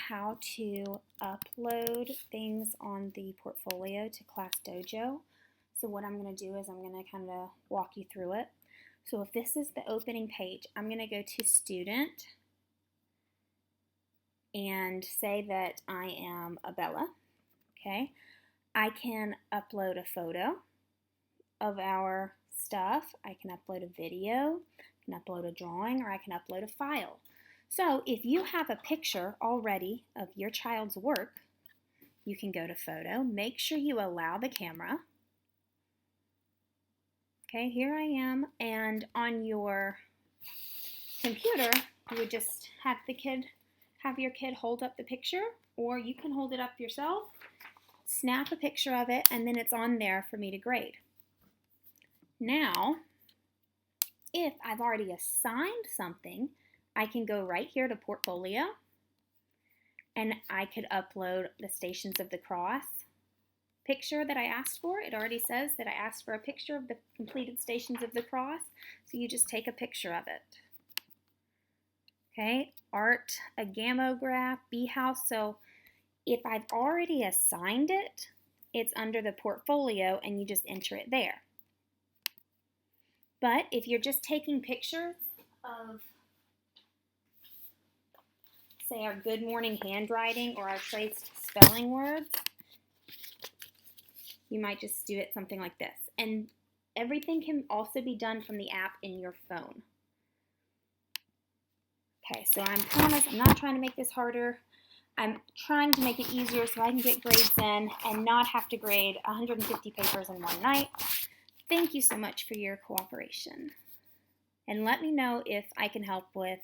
how to upload things on the portfolio to ClassDojo. So what I'm going to do is I'm going to kind of walk you through it. So if this is the opening page, I'm going to go to Student and say that I am Abella. Okay, I can upload a photo of our stuff. I can upload a video, I can upload a drawing, or I can upload a file. So if you have a picture already of your child's work, you can go to Photo. Make sure you allow the camera. Okay, here I am, and on your computer, you would just have your kid hold up the picture, or you can hold it up yourself, snap a picture of it, and then it's on there for me to grade. Now, if I've already assigned something, I can go right here to Portfolio, and I could upload the Stations of the Cross picture that I asked for. It already says that I asked for a picture of the completed Stations of the Cross, so you just take a picture of it. Okay, art, a gamograph, bee house. So if I've already assigned it, it's under the portfolio and you just enter it there. But if you're just taking pictures of, say, our good morning handwriting or our traced spelling words, you might just do it something like this. And everything can also be done from the app in your phone. Okay, so I'm not trying to make this harder. I'm trying to make it easier so I can get grades in and not have to grade 150 papers in one night. Thank you so much for your cooperation. And let me know if I can help with